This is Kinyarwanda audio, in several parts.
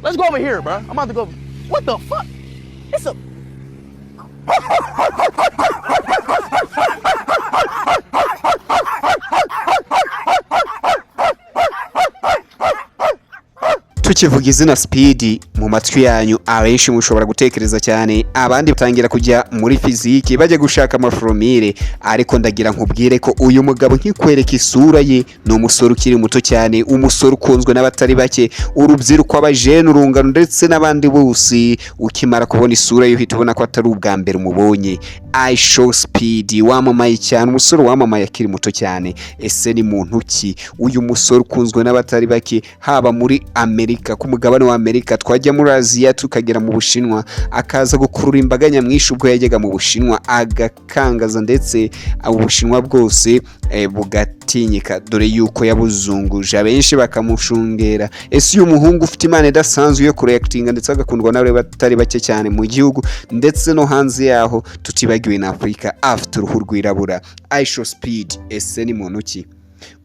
Let's go over here, bro. I'm about to go. What the fuck? It's a... tukivuga izina Speed mu matwi yanyu abenshi mushobora gutekereza cyane abandi batangira kujya muri fiziki bajya gushaka amaforomire ariko ndagira nkubwire ko uyu mugabo nkikwereka isura ye no umusore ukiri muto cyane umusore ukunzwe n'abatari bake urubyiruko abajene urungano ndetse n'abandi bose ukimara kubona isura ye uhita ubona ko atari ubwa mbere umubonye Ishowspeed wamamaye cyane umusore wamamaye akiri muto cyane ese ni muntu ki uyu musore ukunzwe n'abatari bake haba muri Amerika ku mugabane wa Amerika twajya muri Aziya tukagera mu Bushinwa akaza gukurura imbaga nyamwinshi ubwo yajyaga mu Bushinwa agakangaza ndetse Ubushinwa bwose bugatinyika dore yuko yabuzunguje abenshi bakamushungera ese uyu muhungu ufite imana idasanzwe yo kureactinga ndetse agakundwa n'abari batari bake cyane mu gihugu ndetse no hanze yaho tutibagiwe na Afrika afite uruhu rwirabura Ishowspeed ese ni muntu ki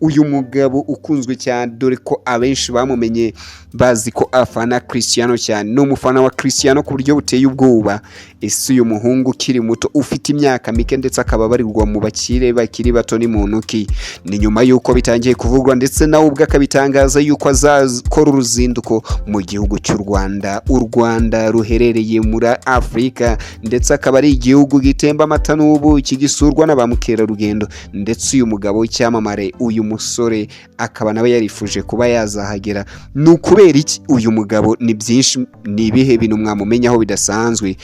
uyu mugabo ukunzwe cyane dore ko abenshi bamumenye bazi ko afana Cristiano cyane no mufana wa Cristiano ku buryo buteye ubwoba ese uyu muhungu ukiri muto ufite imyaka mike ndetse akaba barirwa mu bakiri bato ni muntu ki ni nyuma yuko bitangiye kuvugwa ndetse nawe ubwo akabitangaza yuko azakora uruzinduko mu gihugu cy'u Rwanda u Rwanda ruherereye muri Afrika ndetse akaba ari igihugu gitemba amata n'ubuki gisurwa n'abamukerarugendo ndetse uyu mugabo w'icyamamare uyu musore akaba nawe yarifuje kuba yazahagera nukubera iki uyu mugabo ni byinshi ni ibihe bintu mwamumenyaho bidasanzwe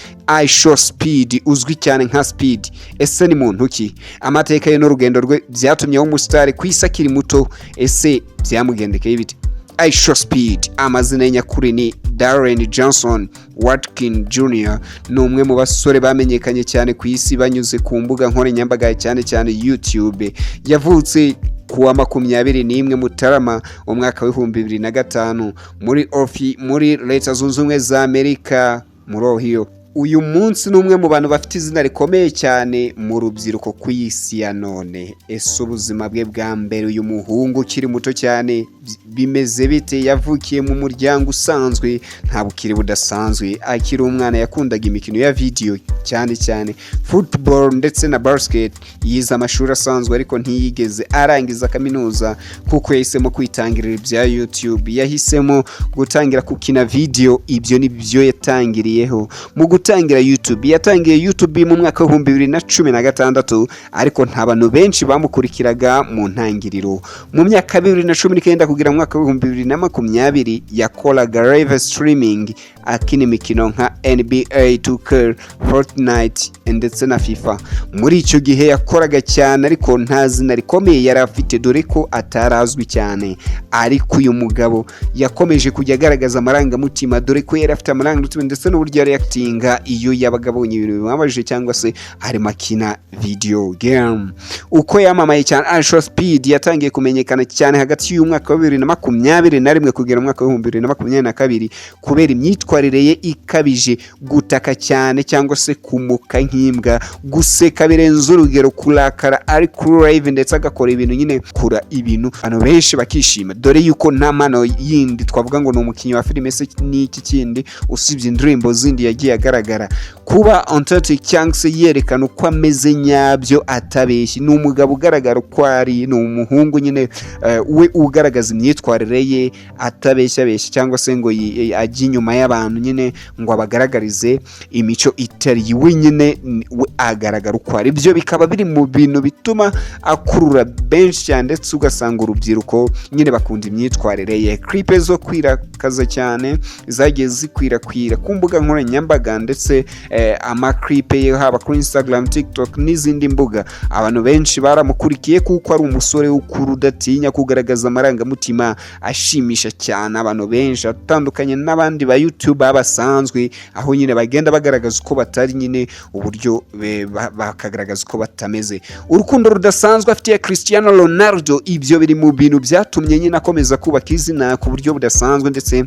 Ishowspeed uzwi cyane nka Speed ese ni muntu ki amateka ye n'urugendo rwe byatumye umusitari kwisakira muto ese byamugendekeye bite Ishowspeed amazina ye nyakuri ni Darren Johnson Watkin Jr ni umwe mu basore bamenyekanye cyane ku isi banyuze ku mbuga nkoranyambaga cyane YouTube yavutse kuwa 21 Mutarama mu mwaka wa 2005 muri Leta Zunze Ubumwe za Amerika muri Ohio uyu munsi numwe mu bantu bafite izina rikomeye cyane mu rubyiruko ku isi ya none ese ubuzima bwe bwa mbere uyu muhungu ukiri muto cyane bimeze bite yavukiye mu muryango usanzwe nta bukiri budasanzwe akiri umwana yakundaga imikino ya video cyane football ndetse na basket yize amashuri asanzwe ariko ntiyigeze arangiza kaminuza kuko yahisemo kwitangirira ibya YouTube yahisemo gutangira kukina video ibyo ni byo yatangiriyeho mu gutangira YouTube yatangiye YouTube mu mwaka wa 2016 ariko nta bantu benshi bamukurikiraga mu ntangiriro mu myaka 2019 kugira mu mwaka wa 2020 yakoraga live streaming akina imikino nka NBA 2K Fortnite ndetse na FIFA muri icyo gihe yakoraga cyane ariko nta zina rikomeye yari afite dore ko atarazwi cyane ariko uyu mugabo yakomeje kujya agaragaza amarangamutima dore ko yari afite amarangamutima ndetse n'uburyo reactinga iyo yabaga abonye ibintu bibabaje cyangwa se ari makina video game uko yamamaye cyane Ishowspeed yatangiye kumenyekana cyane hagati y'umwaka wa 2021 kugera mu mwaka wa 2022 kubera imyitwarire ye ikabije gutaka cyane cyangwa se kumuka nk'imbwa guseka birenze urugero kurakara ari kuri live ndetse agakora ibintu nyine kura ibintu abantu benshi bakishima dore yuko nta mano yindi twavuga ngo ni umukinnyi wa filime se n'iki kindi usibye indirimbo zindi yagiye agaragara kuba authentic cyangwa se yerekana uko ameze nyabyo atabeshyi ni umugabo ugaragara uko ari ni umuhungu nyine we ugaragaza imyitwarire ye atabeshya cyangwa se ngo ajye inyuma y'abantu nyine ngo abagaragarize imico itari we nyine we agaragara uko ari byo bikaba biri mu bintu bituma akurura benshi cyane ndetse ugasanga urubyiruko nyine bakunda imyitwarire ye clip zo kwirakaza cyane zagiye zikwirakwira ku mbuga nkoranyambaga ndetse ama-clip ye haba kuri Instagram TikTok n'izindi mbuga abantu benshi baramukurikiye kuko ari umusore ukuru udatinya kugaragaza amarangamutima ashimisha cyane abantu benshi atandukanye n'abandi ba YouTube basanzwe aho nyine bagenda bagaragaza uko batari nyine uburyo bakagaragaza uko batameze urukundo rudasanzwe afitiye Cristiano Ronaldo ibyo biri mu bintu byatumye nyine akomeza kubaka izina ku buryo budasanzwe ndetse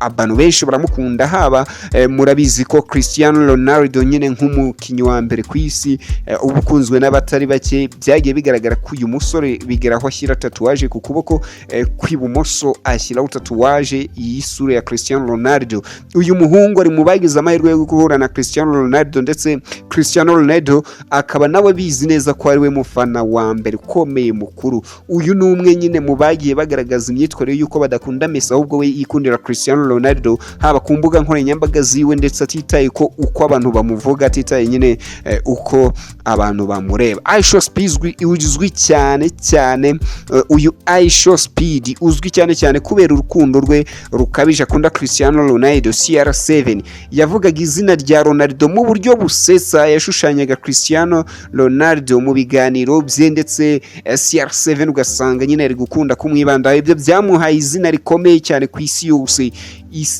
abantu benshi baramukunda haba murabizi ko Cristiano Ronaldo Ronaldo nyine nk'umukinnyi wa mbere ku isi ubukunzwe n'abatari bake, byagiye bigaragara ko uyu musore bigeraho ashyira tatuwaje ku kuboko kw'ibumoso, ashyiraho tatuwaje y'isura ya Cristiano Ronaldo. Uyu muhungu ari mu bagize amahirwe yo guhura na Cristiano Ronaldo, ndetse Cristiano Ronaldo akaba nawe bizi neza ko ari we mufana wa mbere ukomeye mukuru. Uyu ni umwe nyine mu bagiye bagaragaza imyitwarire y'uko badakunda Messi, ahubwo we yikundira Cristiano Ronaldo, haba ku mbuga nkoranyambaga ziwe, ndetse atitaye ko uko abantu bamuvuga, atitaye nyine uko abantu bamureba. Ishowspeed uzwi cyane cyane, uyu Ishowspeed uzwi cyane cyane kubera urukundo rwe rukabije akunda Cristiano Ronaldo. CR7 yavugaga izina rya Ronaldo mu buryo busesa, yashushanyaga Cristiano Ronaldo mu biganiro bye, ndetse CR7 ugasanga nyine ari gukunda kumwibandaho. Ibyo byamuhaye izina rikomeye cyane ku isi yose.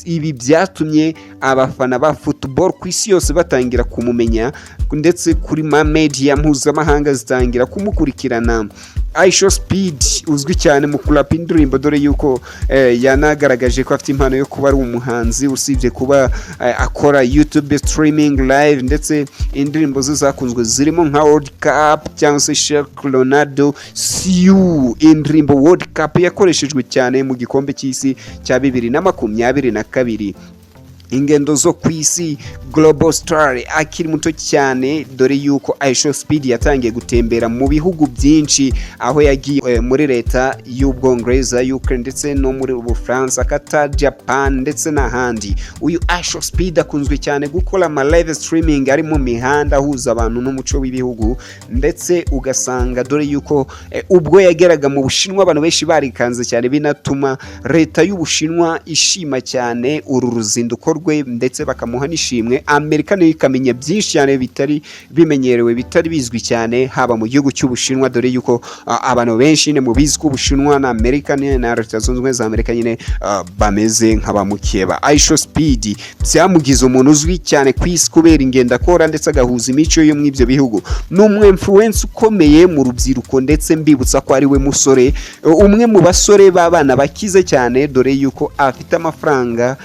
Ibi byatumye abafana ba football ku isi yose batangira kumumenya, ndetse kuri media mpuzamahanga zitangira kumukurikirana. Ishowspeed uzwi cyane mu kurapa indirimbo, dore yuko yanagaragaje ko afite impano yo kuba ari umuhanzi, usibye kuba akora YouTube streaming live, ndetse indirimbo ze zakunzwe zirimo nka World Cup cyangwa se Shake Ronaldo Siu. Indirimbo World Cup yakoreshejwe cyane mu gikombe cy'isi cya 2022. Ingendo zo ku isi, Global Star akiri muto cyane, dore yuko Ishowspeed yatangiye gutembera mu bihugu byinshi, aho yagiye muri leta y'Ubwongereza, Ukraine, ndetse no muri Ubufaransa, Qatar, Japan, ndetse n'ahandi. Uyu Ishowspeed akunzwe cyane gukora ama live streaming ari mu mihanda ahuza abantu n'umuco w'ibihugu, ndetse ugasanga dore yuko ubwo yageraga mu Bushinwa abantu benshi barikanze cyane, binatuma leta y'Ubushinwa ishima cyane uru ruzinduko rwe, ndetse bakamuha n'ishimwe. Amerika nayo ikamenya byinshi cyane bitari bimenyerewe, bitari bizwi cyane, haba mu gihugu cy'Ubushinwa, dore yuko abantu benshi nyine mu bizwi Ubushinwa na Amerika na Leta Zunze Ubumwe za Amerika nyine bameze nk'abamukeba. Ishowspeed byamugize umuntu uzwi cyane ku isi kubera ingendo akora, ndetse agahuza imico yo mu ibyo bihugu. Ni umwe influence ukomeye mu rubyiruko, ndetse mbibutsa ko ari we musore umwe mu basore b'abana bakize cyane, dore yuko afite amafaranga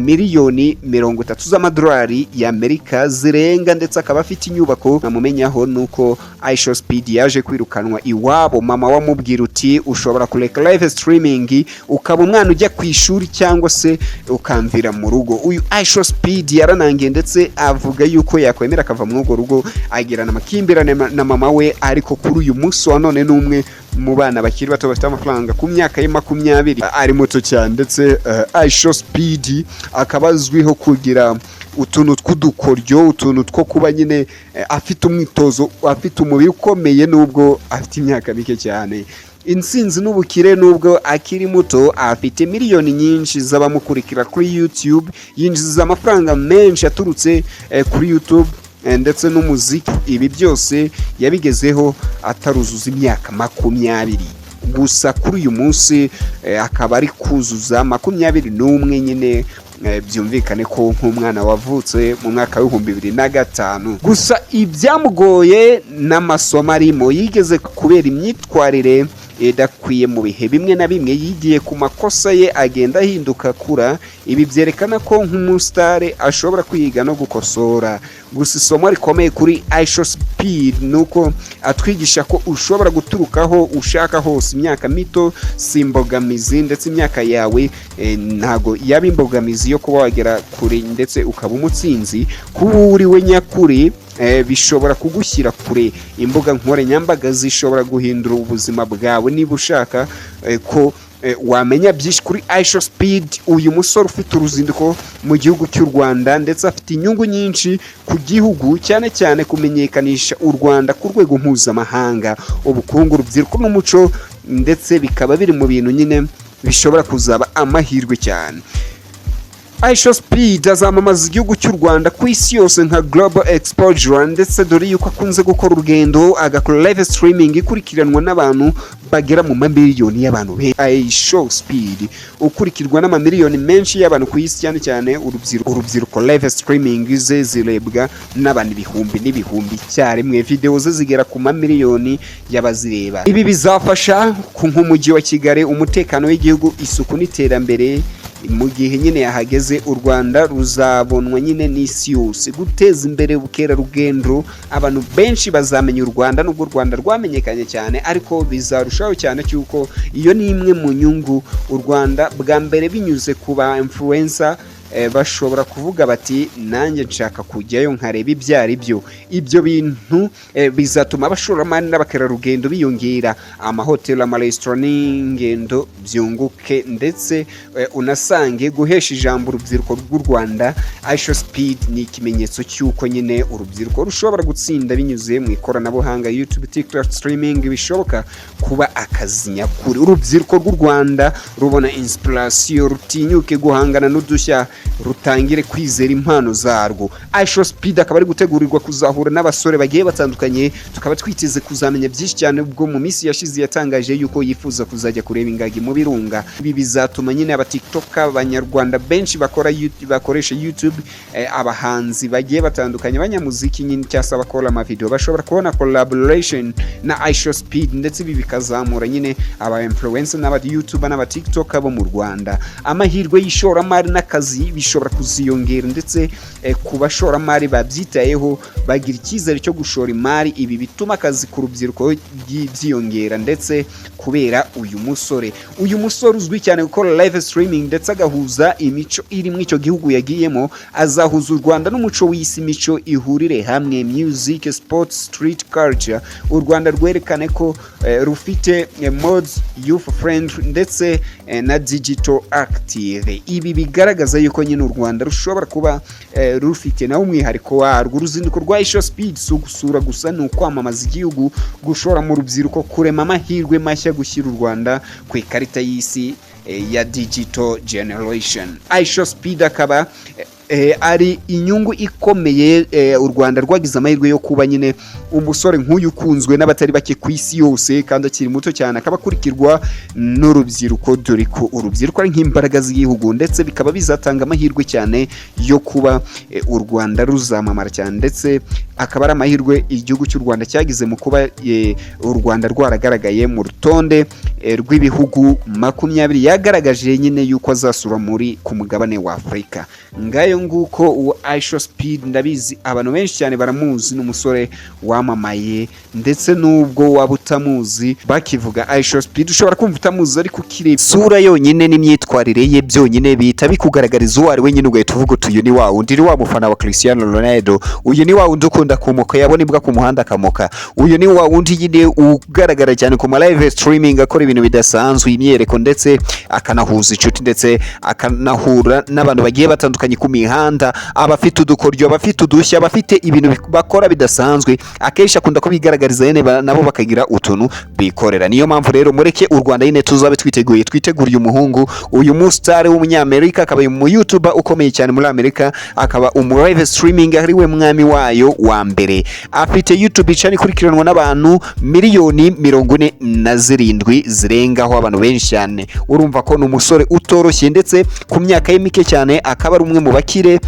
miliyoni 30 z'amadolari y'Amerika zirenga, ndetse akaba afite inyubako. Namumenyaho nuko Ishowspeed yaje kwirukanwa iwabo, mama wamubwira uti ushobora kureka live streaming ukaba umwana ujya ku ishuri cyangwa se ukamvira mu rugo. Uyu Ishowspeed yaranangiye, ndetse avuga yuko yakwemera akava mu rugo rugo, agirana amakimbirane na mama we, ariko kuri uyu munsi wa none n'umwe mu bana bakiri bato bafite amafaranga ku myaka ye 20, ari muto cyane, ndetse Ishowspeed akaba azwiho kugira utuntu tw'udukoryo, utuntu two kuba nyine afite umwitozo, afite umubiri ukomeye nubwo afite imyaka mike cyane. Insinzi n'ubukire nubwo akiri muto, afite miliyoni nyinshi z'abamukurikira kuri YouTube, yinjiza amafaranga menshi aturutse kuri YouTube, ndetse n'umuziki. Ibi byose yabigezeho ataruzuza imyaka 20 gusa. Kuri uyu munsi akaba ari kuzuza 21 nyine, byumvikane ko nk'umwana wavutse mu mwaka wa 2005. Gusa ibyamugoye n'amasomo arimo, yigeze kubera imyitwarire idakwiye mu bihe bimwe na bimwe, yigiye ku makosa ye agenda ahinduka kura. Ibi byerekana ko nk'umusitari ashobora kwiga no gukosora. Gusa isomo rikomeye kuri Ishowspeed nuko atwigisha ko ushobora guturukaho ushaka hose. Imyaka mito si imbogamizi, ndetse imyaka yawe ntago yaba imbogamizi yo kuba wagera kure, ndetse ukaba umutsinzi. Kuba uri we nyakuri bishobora kugushyira kure. Imbuga nkoranyambaga zishobora guhindura ubuzima bwawe niba ushaka ko wamenya byinshi kuri Ishowspeed. Uyu musore ufite uruzinduko mu gihugu cy'u Rwanda, ndetse afite inyungu nyinshi ku gihugu, cyane cyane kumenyekanisha u Rwanda ku rwego mpuzamahanga. Ubukungu, urubyiruko n'umuco, ndetse bikaba biri mu bintu nyine bishobora kuzaba amahirwe cyane. Ishowspeed azamamaza igihugu cy'u Rwanda ku isi yose nka Global Exposure, ndetse dore yuko akunze gukora urugendo agakora live streaming ikurikiranwa n'abantu bagera mu mamiliyoni y'abantu. Ishowspeed ukurikirwa n'amamiliyoni menshi y'abantu ku isi, cyane cyane urubyiruko. Live streaming ze zirebwa n'abantu ibihumbi n'ibihumbi icyarimwe, video ze zigera ku mamiliyoni y'abazireba. Ibi bizafasha ku nk'umujyi wa Kigali, umutekano w'igihugu, isuku n'iterambere mu gihe nyine yahageze u Rwanda ruzabonwa nyine n'isi yose. Guteza imbere ubukerarugendo, abantu benshi bazamenya u Rwanda, nubwo u Rwanda rwamenyekanye cyane ariko bizarushaho cyane cyuko iyo ni imwe mu nyungu u Rwanda bwa mbere binyuze ku ba influencer bashobora kuvuga bati nanjye nshaka kujyayo nkareba ibyari byo. Ibyo bintu bizatuma abashoramari n'abakerarugendo biyongera, amahoteli, amaresitora n'ingendo byunguke, ndetse unasange guhesha ijambo urubyiruko rw'u Rwanda. Ishowspeed ni ikimenyetso cy'uko nyine urubyiruko rushobora gutsinda binyuze mu ikoranabuhanga, YouTube, TikTok, streaming, bishoboka kuba akazi nyakuri. Urubyiruko rw'u Rwanda rubona inspiration, rutinyuke guhangana n'udushya, rutangire kwizera impano zarwo. Ishowspeed akaba ari gutegurirwa kuzahura n'abasore bagiye batandukanye, tukaba twiteze kuzamenya byinshi cyane. Ubwo mu minsi yashize yatangaje yuko yifuza kuzajya kureba ingagi mu birunga. Ibi bizatuma nyine aba TikTok, abanyarwanda benshi bakoresha YouTube, abahanzi bagiye batandukanye, abanyamuziki nyine cyangwa bakora amavideo bashobora kubona collaboration na Ishowspeed, ndetse ibi bikazamura nyine aba influencer n'aba YouTuber n'aba TikTok bo mu Rwanda. Amahirwe y'ishoramari n'akazi bishobora kuziyongera, ndetse ku bashoramari babyitayeho bagira icyizere cyo gushora imari. Ibi bituma akazi ku rubyiruko byiyongera, ndetse kubera uyu musore uzwi cyane gukora live streaming ndetse agahuza imico iri mu icyo gihugu yagiyemo, azahuza u Rwanda n'umuco w'isi, imico ihurire hamwe, music, sports, street culture. U Rwanda rwerekane ko rufite modes youth friendly ndetse na digital active. Ibi bigaragaza yuko nyine u Rwanda rushobora kuba rufite nawe umwihariko warwo. Uruzinduko rwa Ishowspeed si ugusura gusa, ni ukwamamaza igihugu, gushora mu rubyiruko, kurema amahirwe mashya, gushyira u Rwanda ku ikarita y'isi ya digital generation. Ishowspeed akaba ari inyungu ikomeye. U Rwanda rwagize amahirwe yo kuba nyine umusore nk'uyu ukunzwe n'abatari bake ku isi yose, kandi akiri muto cyane, akaba akurikirwa n'urubyiruko, dore ko urubyiruko ari nk'imbaraga z'igihugu, ndetse bikaba bizatanga amahirwe cyane yo kuba u Rwanda ruzamamara cyane, ndetse akaba ari amahirwe igihugu cy'u Rwanda cyagize mu kuba u Rwanda rwaragaragaye mu rutonde rw'ibihugu 20 yagaragaje nyine yuko azasura ku mugabane wa Afurika. Ngayo nguko uwo Ishowspeed, ndabizi abantu benshi cyane baramuzi, n'umusore wamamaye, ndetse nubwo waba utamuzi bakivuga Ishowspeed ushobora kumva utamuzi, ariko ukireba isura yonyine n'imyitwarire ye byonyine bihita bikugaragariza uwo ari we nyine, ugahita uvuga uyu ni wa wundi, ni wa mufana wa Cristiano Ronaldo, uyu ni wa wundi ukunda kumoka, yabona imbwa ku muhanda akamoka, uyu ni wa wundi nyine ugaragara cyane ku live streaming, akora ibintu bidasanzwe, imyereko, ndetse akanahuza inshuti, ndetse akanahura n'abantu bagiye batandukanye ku mihanda, abafite udukoryo, abafite udushya, abafite ibintu bakora bidasanzwe, akenshi akunda kubigaragariza yene nabo bakagira utuntu bikorera. Niyo mpamvu rero mureke u Rwanda yine tuzabe twiteguriye umuhungu, uyu mustar w'umunyamerika, akaba umu YouTuber ukomeye cyane muri Amerika, akaba umu live streaming, ari we mwami wayo wa mbere. Afite YouTube channel ikurikiranwa n'abantu miliyoni 47 zirengaho, abantu benshi cyane. Urumva ko ni umusore utoroshye, ndetse ku myaka ye mike cyane akaba ari umwe mu bakire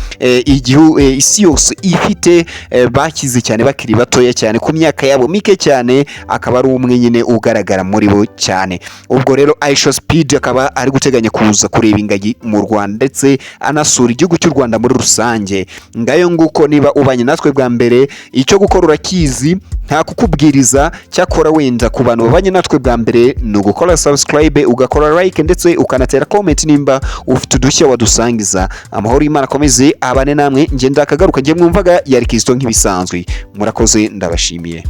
isi yose ifite, bakize cyane bakiri batoya cyane, ku myaka yabo mike cyane, akaba ari umwe nyine ugaragara muri bo cyane. Ubwo rero Ishowspeed akaba ari guteganya kuza kureba ingagi mu Rwanda, ndetse anasura igihugu cy'u Rwanda muri rusange. Ngayo nguko, niba ubanye natwe bwa mbere, icyo gukora urakizi, nta kukubwiriza. Cyakora wenda ku bantu babanye natwe bwa mbere, ni ugukora subscribe, ugakora like, ndetse ukanatera comment nimba ufite udushya wadusangiza. Amahoro y'Imana akomeze abane namwe, ngenda akagaruka ngiye mwumvaga yari KIZITO nk'ibisanzwe. Murakoze, ndabashimiye.